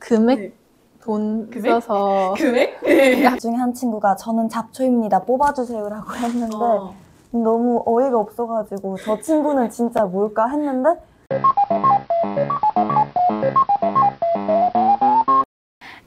금액? 네. 돈 금액? 써서 금액? 네. 나중에 한 친구가 저는 잡초입니다. 뽑아주세요라고 했는데 너무 어이가 없어가지고 저 친구는 진짜 뭘까 했는데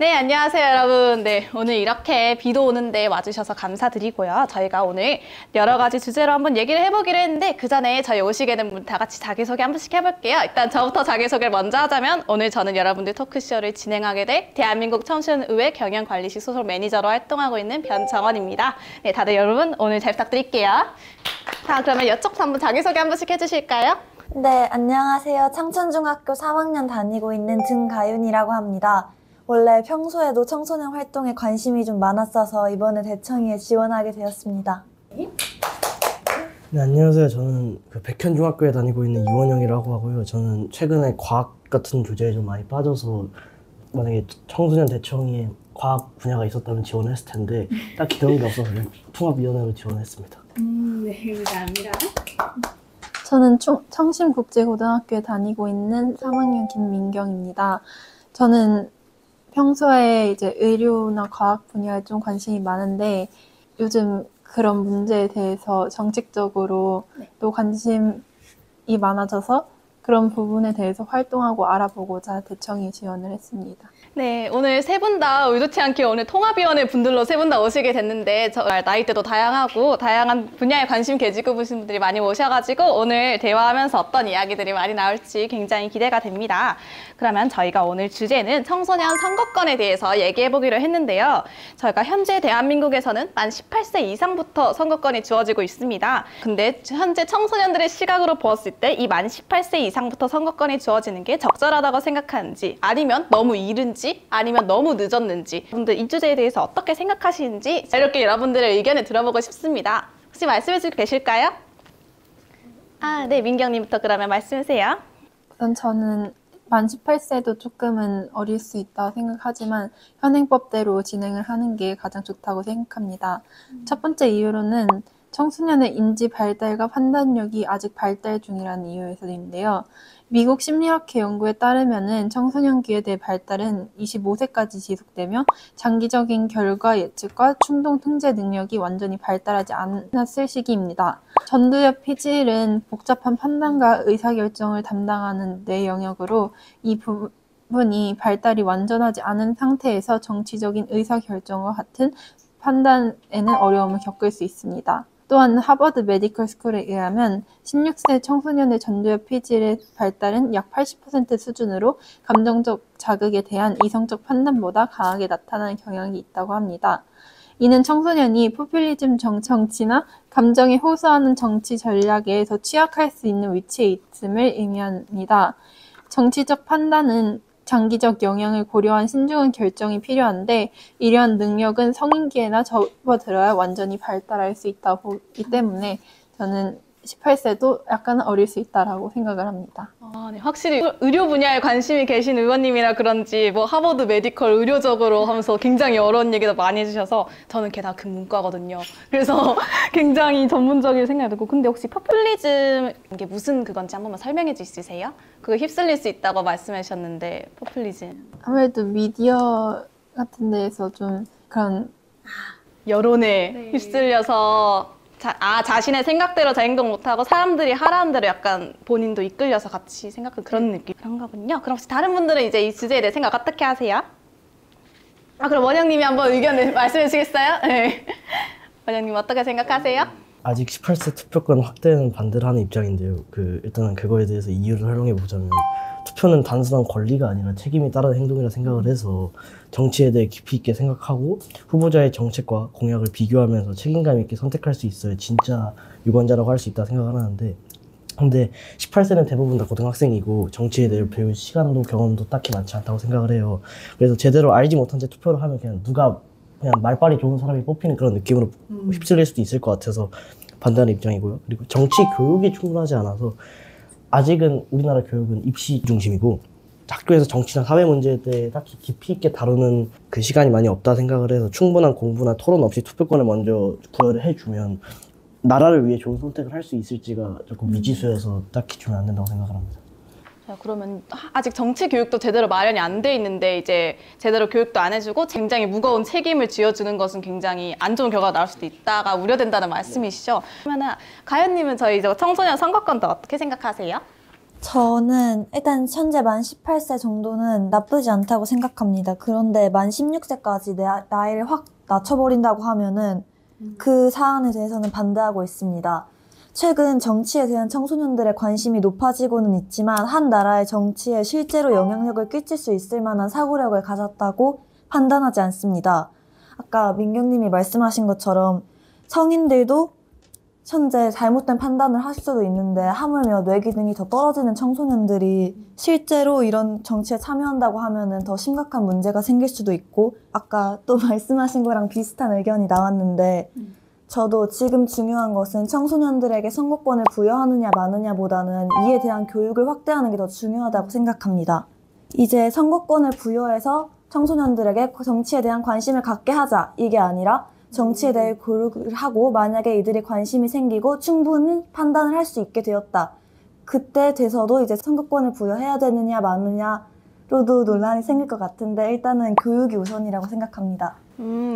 네, 안녕하세요, 여러분. 네, 오늘 이렇게 비도 오는데 와주셔서 감사드리고요. 저희가 오늘 여러 가지 주제로 한번 얘기를 해보기로 했는데 그 전에 저희 오시게 된 분 다 같이 자기소개 한 번씩 해볼게요. 일단 저부터 자기소개를 먼저 하자면 오늘 저는 여러분들 토크쇼를 진행하게 될 대한민국 청소년의회 경영관리실 소속 매니저로 활동하고 있는 변정원입니다. 네, 다들 여러분 오늘 잘 부탁드릴게요. 자, 그러면 이쪽부터 한번 자기소개 한 번씩 해주실까요? 네, 안녕하세요. 창천중학교 3학년 다니고 있는 등가윤이라고 합니다. 원래 평소에도 청소년 활동에 관심이 좀 많았어서 이번에 대청위에 지원하게 되었습니다. 네, 안녕하세요. 저는 백현중학교에 다니고 있는 이원영이라고 하고요. 저는 최근에 과학 같은 주제에 좀 많이 빠져서 만약에 청소년 대청위에 과학 분야가 있었다면 지원을 했을 텐데 딱히 그런 게 없어서 통합위원회로 지원했습니다. 네, 감사합니다. 저는 청심국제고등학교에 다니고 있는 3학년 김민경입니다. 저는 평소에 이제 의료나 과학 분야에 좀 관심이 많은데 요즘 그런 문제에 대해서 정책적으로 또 관심이 많아져서 그런 부분에 대해서 활동하고 알아보고자 대청위에 지원을 했습니다. 네, 오늘 세 분 다 의도치 않게 오늘 통합위원회 분들로 세 분 다 오시게 됐는데 정말 나이대도 다양하고 다양한 분야에 관심 가지고 계신 분들이 많이 오셔가지고 오늘 대화하면서 어떤 이야기들이 많이 나올지 굉장히 기대가 됩니다. 그러면 저희가 오늘 주제는 청소년 선거권에 대해서 얘기해보기로 했는데요. 저희가 현재 대한민국에서는 만 18세 이상부터 선거권이 주어지고 있습니다. 근데 현재 청소년들의 시각으로 보았을 때 이 만 18세 이상부터 선거권이 주어지는 게 적절하다고 생각하는지 아니면 너무 이른지 아니면 너무 늦었는지 여러분들 이 주제에 대해서 어떻게 생각하시는지 이렇게 여러분들의 의견을 들어보고 싶습니다. 혹시 말씀해 주실 계실까요? 네, 민경님부터 그러면 말씀하세요. 우선 저는 만 18세도 조금은 어릴 수 있다고 생각하지만 현행법대로 진행을 하는 게 가장 좋다고 생각합니다. 첫 번째 이유로는 청소년의 인지 발달과 판단력이 아직 발달 중이라는 이유에서인데요. 미국 심리학회 연구에 따르면은 청소년기에 대해 발달은 25세까지 지속되며 장기적인 결과 예측과 충동 통제 능력이 완전히 발달하지 않았을 시기입니다. 전두엽 피질은 복잡한 판단과 의사결정을 담당하는 뇌 영역으로 이 부분이 발달이 완전하지 않은 상태에서 정치적인 의사결정과 같은 판단에는 어려움을 겪을 수 있습니다. 또한 하버드 메디컬 스쿨에 의하면 16세 청소년의 전두엽 피질의 발달은 약 80% 수준으로 감정적 자극에 대한 이성적 판단보다 강하게 나타나는 경향이 있다고 합니다. 이는 청소년이 포퓰리즘 정치나 감정에 호소하는 정치 전략에 더 취약할 수 있는 위치에 있음을 의미합니다. 정치적 판단은 장기적 영향을 고려한 신중한 결정이 필요한데 이러한 능력은 성인기에나 접어들어야 완전히 발달할 수 있다고 보기 때문에 저는 18세도 약간 어릴 수 있다고 생각을 합니다. 네, 확실히 의료 분야에 관심이 계신 의원님이라 그런지 뭐 하버드 메디컬 의료적으로 하면서 굉장히 어려운 얘기도 많이 해주셔서 저는 게다가 그 문과거든요. 그래서 굉장히 전문적인 생각이 들고 근데 혹시 포퓰리즘 이게 무슨 그건지 한 번만 설명해 주실 수 있으세요? 그거 휩쓸릴 수 있다고 말씀하셨는데 포퓰리즘 아무래도 미디어 같은 데에서 좀 그런 여론에 휩쓸려서 자신의 생각대로 잘 행동 못하고 사람들이 하라는 대로 약간 본인도 이끌려서 같이 생각하는 그런 느낌 그런 거군요. 그럼 혹시 다른 분들은 이제 이 주제에 대해 생각 어떻게 하세요? 그럼 원영님이 한번 의견을 말씀해 주시겠어요? 네. 원영님 어떻게 생각하세요? 아직 18세 투표권 확대는 반대를 하는 입장인데요. 일단은 그거에 대해서 이유를 설명해 보자면 투표는 단순한 권리가 아니라 책임이 따르는 행동이라 생각을 해서 정치에 대해 깊이 있게 생각하고 후보자의 정책과 공약을 비교하면서 책임감 있게 선택할 수 있어야 진짜 유권자라고 할 수 있다 생각을 하는데 근데 18세는 대부분 다 고등학생이고 정치에 대해 배울 시간도 경험도 딱히 많지 않다고 생각을 해요. 그래서 제대로 알지 못한 채 투표를 하면 그냥 말빨이 좋은 사람이 뽑히는 그런 느낌으로 휩쓸릴 수도 있을 것 같아서 반대하는 입장이고요. 그리고 정치 교육이 충분하지 않아서 아직은 우리나라 교육은 입시 중심이고 학교에서 정치나 사회 문제에 대해 딱히 깊이 있게 다루는 그 시간이 많이 없다 생각을 해서 충분한 공부나 토론 없이 투표권을 먼저 부여를 해주면 나라를 위해 좋은 선택을 할 수 있을지가 조금 미지수여서 딱히 주면 안 된다고 생각을 합니다. 그러면 아직 정치 교육도 제대로 마련이 안 돼 있는데 이제 제대로 교육도 안 해주고 굉장히 무거운 책임을 쥐어주는 것은 굉장히 안 좋은 결과가 나올 수도 있다가 우려된다는 말씀이시죠? 그러면 가연님은 저희 저 청소년 선거권도 어떻게 생각하세요? 저는 일단 현재 만 18세 정도는 나쁘지 않다고 생각합니다. 그런데 만 16세까지 나이를 확 낮춰버린다고 하면은 그 사안에 대해서는 반대하고 있습니다. 최근 정치에 대한 청소년들의 관심이 높아지고는 있지만 한 나라의 정치에 실제로 영향력을 끼칠 수 있을 만한 사고력을 가졌다고 판단하지 않습니다. 아까 민경님이 말씀하신 것처럼 성인들도 현재 잘못된 판단을 할 수도 있는데 하물며 뇌 기능이 더 떨어지는 청소년들이 실제로 이런 정치에 참여한다고 하면은 더 심각한 문제가 생길 수도 있고 아까 또 말씀하신 거랑 비슷한 의견이 나왔는데 저도 지금 중요한 것은 청소년들에게 선거권을 부여하느냐 마느냐보다는 이에 대한 교육을 확대하는 게 더 중요하다고 생각합니다. 이제 선거권을 부여해서 청소년들에게 정치에 대한 관심을 갖게 하자 이게 아니라 정치에 대해 교육을 하고 만약에 이들이 관심이 생기고 충분히 판단을 할 수 있게 되었다. 그때 돼서도 이제 선거권을 부여해야 되느냐 마느냐로도 논란이 생길 것 같은데 일단은 교육이 우선이라고 생각합니다.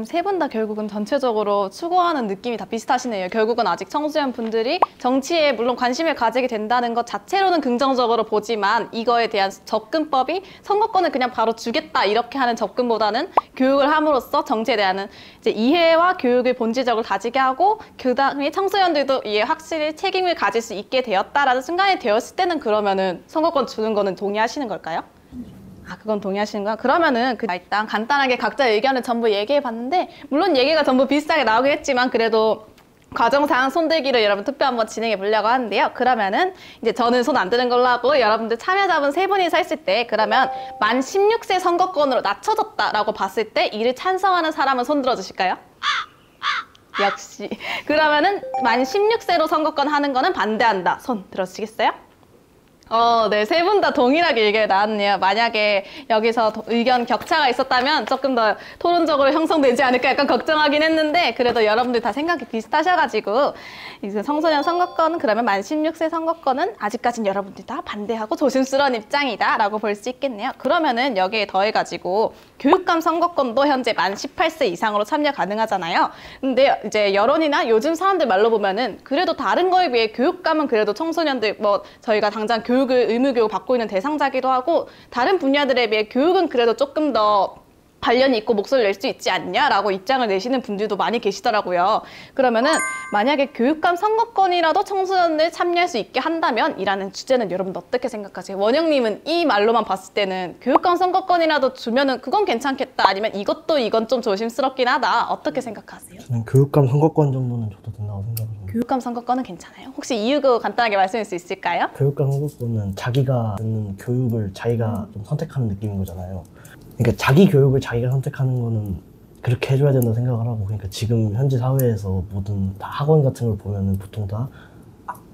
세 분 다 결국은 전체적으로 추구하는 느낌이 다 비슷하시네요. 결국은 아직 청소년 분들이 정치에 물론 관심을 가지게 된다는 것 자체로는 긍정적으로 보지만 이거에 대한 접근법이 선거권을 그냥 바로 주겠다 이렇게 하는 접근보다는 교육을 함으로써 정치에 대한 이제 이해와 교육을 본질적으로 다지게 하고 그다음에 청소년들도 이에 확실히 책임을 가질 수 있게 되었다라는 순간이 되었을 때는 그러면은 선거권 주는 거는 동의하시는 걸까요? 그건 동의하시는 거야? 그러면은 일단 간단하게 각자 의견을 전부 얘기해 봤는데 물론 얘기가 전부 비슷하게 나오긴 했지만 그래도 과정상 손들기로 여러분 투표 한번 진행해 보려고 하는데요. 그러면은 이제 저는 손 안 드는 걸로 하고 여러분들 참여자분 세 분이서 했을 때 그러면 만 16세 선거권으로 낮춰졌다라고 봤을 때 이를 찬성하는 사람은 손 들어 주실까요? 역시. 그러면은 만 16세로 선거권 하는 거는 반대한다. 손 들어주시겠어요? 네, 세 분 다 동일하게 의견이 나왔네요. 만약에 여기서 의견 격차가 있었다면 조금 더 토론적으로 형성되지 않을까 약간 걱정하긴 했는데 그래도 여러분들 다 생각이 비슷하셔가지고 이제 청소년 선거권은 그러면 만 16세 선거권은 아직까지는 여러분들 다 반대하고 조심스러운 입장이다 라고 볼 수 있겠네요. 그러면은 여기에 더해가지고 교육감 선거권도 현재 만 18세 이상으로 참여 가능하잖아요. 근데 이제 여론이나 요즘 사람들 말로 보면은 그래도 다른 거에 비해 교육감은 그래도 청소년들 뭐 저희가 당장 교육을 의무교육 받고 있는 대상자기도 하고 다른 분야들에 비해 교육은 그래도 조금 더 관련이 있고 목소리를 낼 수 있지 않냐라고 입장을 내시는 분들도 많이 계시더라고요. 그러면은 만약에 교육감 선거권이라도 청소년들 참여할 수 있게 한다면 이라는 주제는 여러분 어떻게 생각하세요? 원영님은 이 말로만 봤을 때는 교육감 선거권이라도 주면은 그건 괜찮겠다 아니면 이건 좀 조심스럽긴 하다 어떻게 생각하세요? 저는 교육감 선거권 정도는 줘도 된다고 생각합니다. 교육감 선거권은 괜찮아요? 혹시 이유가 간단하게 말씀해 줄 수 있을까요? 교육감 선거권은 자기가 듣는 교육을 자기가 좀 선택하는 느낌인 거잖아요. 그러니까 자기 교육을 자기가 선택하는 거는 그렇게 해줘야 된다고 생각을 하고 그러니까 지금 현재 사회에서 모든 다 학원 같은 걸 보면은 보통 다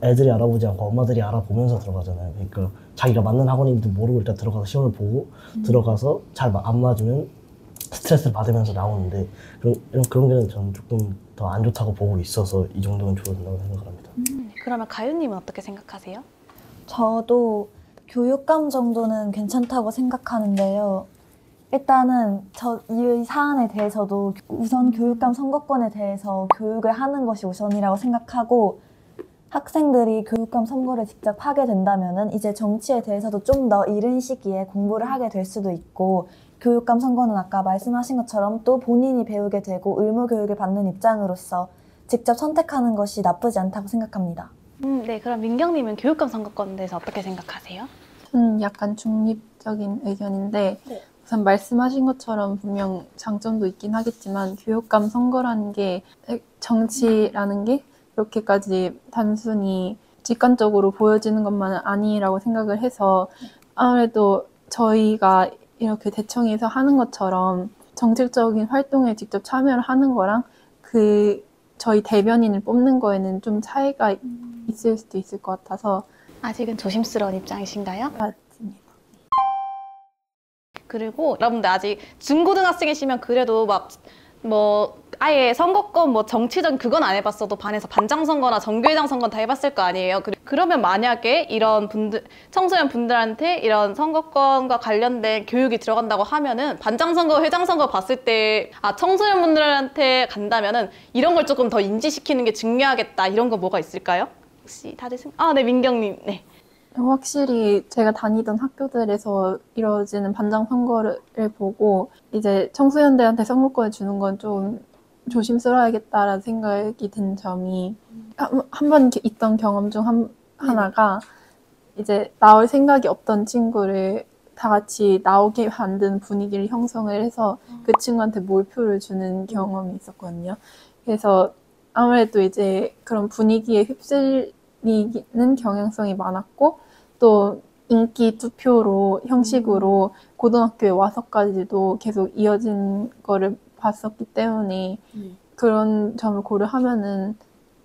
애들이 알아보지 않고 엄마들이 알아보면서 들어가잖아요. 그러니까 자기가 맞는 학원인지도 모르고 일단 들어가서 시험을 보고 들어가서 잘 안 맞으면 스트레스를 받으면서 나오는데 그런 게 저는 조금 더 안 좋다고 보고 있어서 이 정도는 줘야 된다고 생각을 합니다. 그러면 가윤님은 어떻게 생각하세요? 저도 교육감 정도는 괜찮다고 생각하는데요. 일단은 이 사안에 대해서도 우선 교육감 선거권에 대해서 교육을 하는 것이 우선이라고 생각하고 학생들이 교육감 선거를 직접 하게 된다면은 이제 정치에 대해서도 좀 더 이른 시기에 공부를 하게 될 수도 있고 교육감 선거는 아까 말씀하신 것처럼 또 본인이 배우게 되고 의무 교육을 받는 입장으로서 직접 선택하는 것이 나쁘지 않다고 생각합니다. 네, 그럼 민경님은 교육감 선거권에 대해서 어떻게 생각하세요? 저는 약간 중립적인 의견인데 우선 말씀하신 것처럼 분명 장점도 있긴 하겠지만 교육감 선거라는 게 정치라는 게 이렇게까지 단순히 직관적으로 보여지는 것만은 아니라고 생각을 해서 아무래도 저희가 이렇게 대청에서 하는 것처럼 정책적인 활동에 직접 참여를 하는 거랑 저희 대변인을 뽑는 거에는 좀 차이가 있을 수도 있을 것 같아서 아직은 조심스러운 입장이신가요? 맞습니다. 그리고 여러분들 아직 중고등학생이시면 그래도 막 뭐 아예 선거권 뭐 정치적 그건 안 해봤어도 반에서 반장 선거나 정교회장 선거 다 해봤을 거 아니에요. 그러면 만약에 이런 분들 청소년 분들한테 이런 선거권과 관련된 교육이 들어간다고 하면은 반장 선거, 회장 선거 봤을 때 청소년 분들한테 간다면은 이런 걸 조금 더 인지시키는 게 중요하겠다 이런 거 뭐가 있을까요? 혹시 다들 네 민경님 네. 확실히 제가 다니던 학교들에서 이루어지는 반장 선거를 보고 이제 청소년들한테 선거권을 주는 건 좀 조심스러워야겠다라는 생각이 든 점이 한 번 있던 경험 중 하나가 이제 나올 생각이 없던 친구를 다 같이 나오게 만든 분위기를 형성을 해서 그 친구한테 몰표를 주는 경험이 있었거든요. 그래서 아무래도 이제 그런 분위기에 휩쓸리는 경향성이 많았고 또 인기 투표로 형식으로 고등학교에 와서까지도 계속 이어진 거를 봤었기 때문에 그런 점을 고려하면은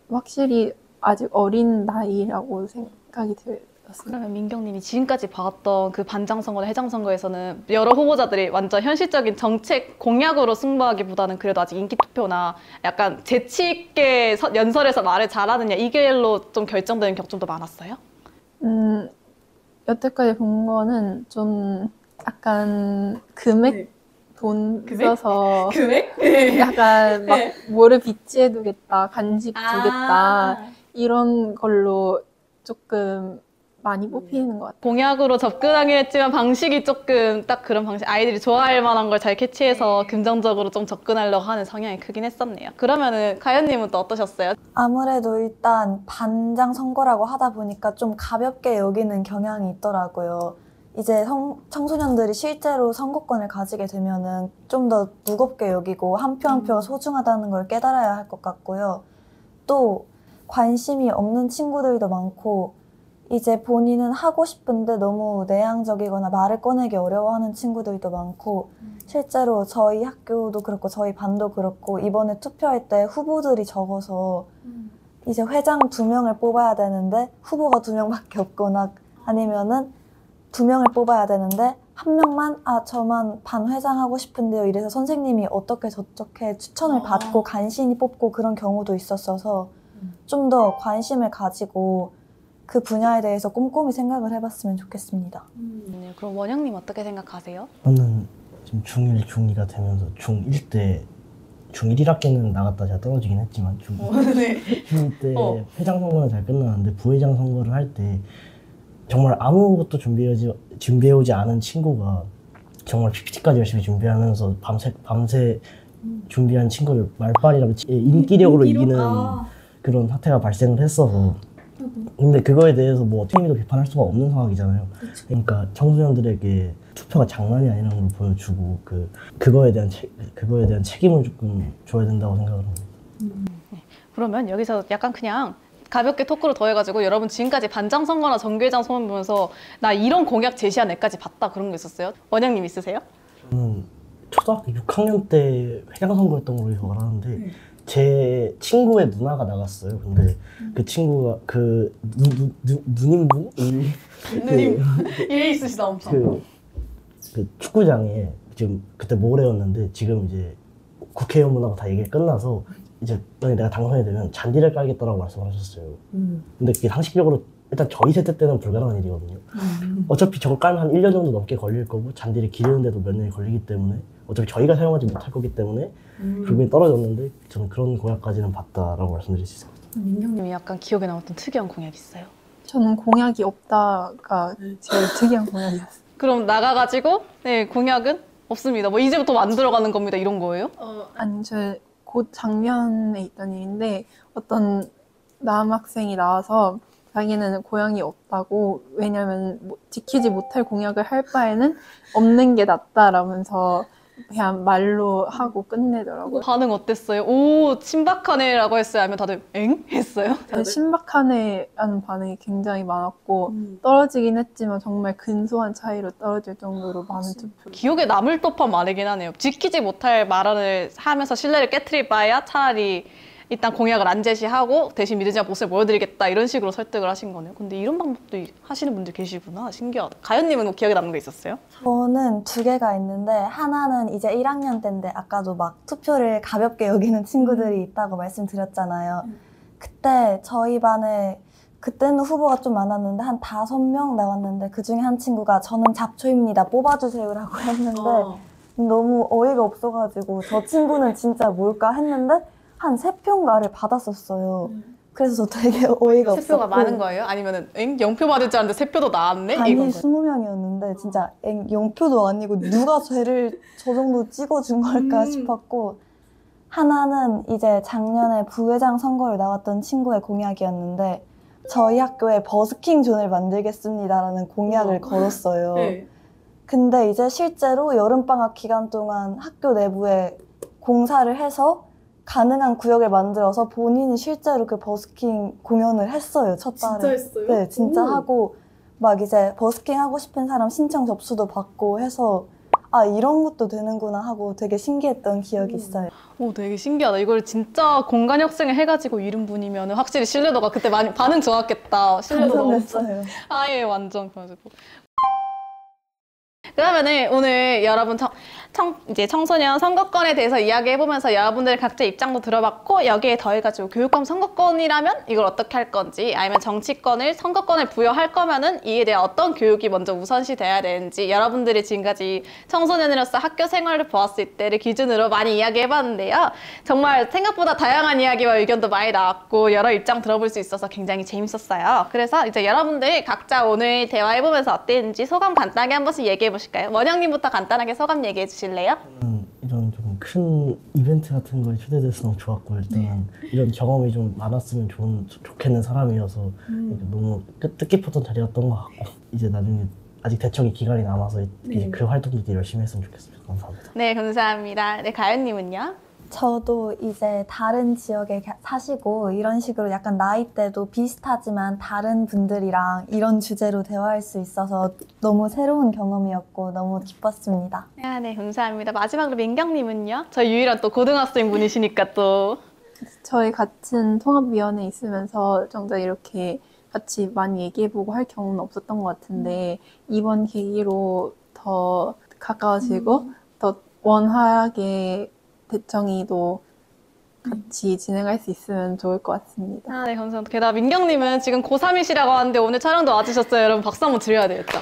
확실히 아직 어린 나이라고 생각이 들었어요. 그러면 민경님이 지금까지 봐왔던 그 반장 선거나 회장 선거에서는 여러 후보자들이 완전 현실적인 정책 공약으로 승부하기보다는 그래도 아직 인기 투표나 약간 재치 있게 연설에서 말을 잘하느냐 이 길로 좀 결정되는 경점도 많았어요? 여태까지 본 거는 좀 약간 금액 돈 써서 금액? 약간 막 뭐를 비치해두겠다, 간직 두겠다 이런 걸로 조금 많이 뽑히는 것 같아요. 공약으로 접근하긴 했지만 방식이 조금 딱 그런 방식 아이들이 좋아할 만한 걸 잘 캐치해서 긍정적으로 좀 접근하려고 하는 성향이 크긴 했었네요. 그러면은 가연님은 또 어떠셨어요? 아무래도 일단 반장 선거라고 하다 보니까 좀 가볍게 여기는 경향이 있더라고요. 이제 청소년들이 실제로 선거권을 가지게 되면은 좀 더 무겁게 여기고 한 표 한 표가 소중하다는 걸 깨달아야 할 것 같고요. 또 관심이 없는 친구들도 많고 이제 본인은 하고 싶은데 너무 내향적이거나 말을 꺼내기 어려워하는 친구들도 많고 실제로 저희 학교도 그렇고 저희 반도 그렇고 이번에 투표할 때 후보들이 적어서 이제 회장 2명을 뽑아야 되는데 후보가 2명밖에 없거나 아니면은 2명을 뽑아야 되는데 한 명만 저만 반회장 하고 싶은데요 이래서 선생님이 어떻게 저렇게 추천을 받고 간신히 뽑고 그런 경우도 있었어서 좀 더 관심을 가지고 그 분야에 대해서 꼼꼼히 생각을 해봤으면 좋겠습니다. 네, 그럼 원영님 어떻게 생각하세요? 저는 지금 중1, 중2가 되면서 중1 때 중1 1학기는 나갔다 제가 떨어지긴 했지만 중2 때 회장 선거는 잘 끝났는데 부회장 선거를 할 때 정말 아무것도 준비해오지 않은 친구가 정말 PPT까지 열심히 준비하면서 밤새 준비한 친구를 말빨이라고 인기력으로 이기는 그런 사태가 발생을 했어서 근데 그거에 대해서 뭐 팀이도 비판할 수가 없는 상황이잖아요. 그러니까 청소년들에게 투표가 장난이 아니라는 걸 보여주고 그거에 대한 책임을 조금 줘야 된다고 생각을 합니다. 그러면 여기서 약간 그냥 가볍게 토크로 더해가지고 여러분 지금까지 반장 선거나 정교회장 소문 보면서 나 이런 공약 제시한 애까지 봤다 그런 거 있었어요? 원영님 있으세요? 저는 초등학교 6학년 때 회장 선거였던 걸로 기억을 하는데 제 친구의 누나가 나갔어요. 근데 그 친구가 누님분? 일 있으시다 엄청. 그 축구장에 지금 그때 모레였는데 지금 이제 국회의원분하고 다 얘기가 끝나서 이제 만약에 내가 당선이 되면 잔디를 깔겠다라고 말씀을 하셨어요. 근데 그게 상식적으로 일단 저희 세대 때는 불가능한 일이거든요. 어차피 저걸 깔면 한 1년 정도 넘게 걸릴 거고 잔디를 기르는데도 몇 년이 걸리기 때문에 어차피 저희가 사용하지 못할 거기 때문에 결국엔 떨어졌는데 저는 그런 공약까지는 봤다라고 말씀드릴 수 있습니다. 민경님이 약간 기억에 남았던 특이한 공약 있어요? 저는 공약이 없다가 제일 특이한 공약이었어요. 그럼 나가가지고 네 공약은 없습니다. 뭐 이제부터 만들어가는 겁니다. 이런 거예요? 아니 저 곧 작년에 있던 일인데 어떤 남학생이 나와서 자기는 고향이 없다고 왜냐면 지키지 못할 공약을 할 바에는 없는 게 낫다라면서 그냥 말로 하고 끝내더라고요. 반응 어땠어요? 오 신박하네라고 했어요? 아니면 다들 엥? 했어요? 신박하네라는 반응이 굉장히 많았고 떨어지긴 했지만 정말 근소한 차이로 떨어질 정도로 많은 투표. 기억에 남을 법한 말이긴 하네요. 지키지 못할 말을 하면서 신뢰를 깨트릴 바에야 차라리 일단 공약을 안 제시하고 대신 믿으지 모습을 보여드리겠다 이런 식으로 설득을 하신 거네요. 근데 이런 방법도 하시는 분들 계시구나. 신기하다. 가연님은 뭐 기억에 남는 거 있었어요? 저는 두 개가 있는데 하나는 이제 1학년 때인데 아까도 막 투표를 가볍게 여기는 친구들이 있다고 말씀드렸잖아요. 그때 저희 반에 그때는 후보가 좀 많았는데 한 5명 나왔는데 그중에 한 친구가 저는 잡초입니다. 뽑아주세요라고 했는데 너무 어이가 없어가지고 저 친구는 진짜 뭘까 했는데 한 3표인가를 받았었어요. 그래서 저 되게 어이가 없었고. 3표가 많은 거예요? 아니면은 0표 받을 줄 알았는데 3표도 나왔네? 반이 이건 20명이었는데 진짜 0표도 아니고 누가 쟤를 저 정도 찍어준 걸까 싶었고, 하나는 이제 작년에 부회장 선거를 나왔던 친구의 공약이었는데 저희 학교에 버스킹 존을 만들겠습니다라는 공약을 걸었어요. 네. 근데 이제 실제로 여름방학 기간 동안 학교 내부에 공사를 해서 가능한 구역을 만들어서 본인이 실제로 그 버스킹 공연을 했어요, 첫 달에. 진짜 했어요? 네, 진짜 오. 하고 막 이제 버스킹 하고 싶은 사람 신청 접수도 받고 해서 아, 이런 것도 되는구나 하고 되게 신기했던 기억이 있어요. 오, 되게 신기하다. 이걸 진짜 공간 혁신을 해가지고 이룬 분이면 확실히 신뢰도가 그때 많이 반응 좋았겠다. 신뢰도가 엄청. 감사했어요. 아예 완전 그래가지고. 그러면은 오늘 여러분 이제 청소년 선거권에 대해서 이야기해보면서 여러분들 각자 입장도 들어봤고 여기에 더해가지고 교육감 선거권이라면 이걸 어떻게 할 건지 아니면 정치권을 선거권을 부여할 거면은 이에 대한 어떤 교육이 먼저 우선시 돼야 되는지 여러분들이 지금까지 청소년으로서 학교 생활을 보았을 때를 기준으로 많이 이야기해봤는데요. 정말 생각보다 다양한 이야기와 의견도 많이 나왔고 여러 입장 들어볼 수 있어서 굉장히 재밌었어요. 그래서 이제 여러분들 각자 오늘 대화해보면서 어땠는지 소감 간단하게 한 번씩 얘기해보실까요? 원영님부터 간단하게 소감 얘기해 주실래요? 저는 이런 좀 큰 이벤트 같은 거에 초대돼서 너무 좋았고 일단 이런 경험이 좀 많았으면 좋겠는 사람이어서 너무 뜻깊었던 자리였던 것 같고 이제 나중에 아직 대청이 기간이 남아서 이제 그 활동들도 열심히 했으면 좋겠습니다. 감사합니다. 네, 감사합니다. 네, 가연님은요? 저도 이제 다른 지역에 사시고 이런 식으로 약간 나이대도 비슷하지만 다른 분들이랑 이런 주제로 대화할 수 있어서 너무 새로운 경험이었고 너무 기뻤습니다. 네, 감사합니다. 마지막으로 민경님은요? 저희 유일한 또 고등학생 분이시니까 또. 저희 같은 통합위원회에 있으면서 정작 이렇게 같이 많이 얘기해보고 할 경우는 없었던 것 같은데 이번 계기로 더 가까워지고 더 원활하게 대청이도 같이 진행할 수 있으면 좋을 것 같습니다. 네, 감사합니다. 게다가 민경님은 지금 고3이시라고 하는데 오늘 촬영도 와주셨어요. 여러분 박수 한번 드려야 되겠다.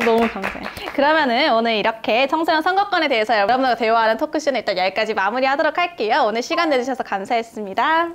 너무 감사해요. 그러면은 오늘 이렇게 청소년 선거권에 대해서 여러분들과 대화하는 토크쇼는 일단 여기까지 마무리하도록 할게요. 오늘 시간 내주셔서 감사했습니다.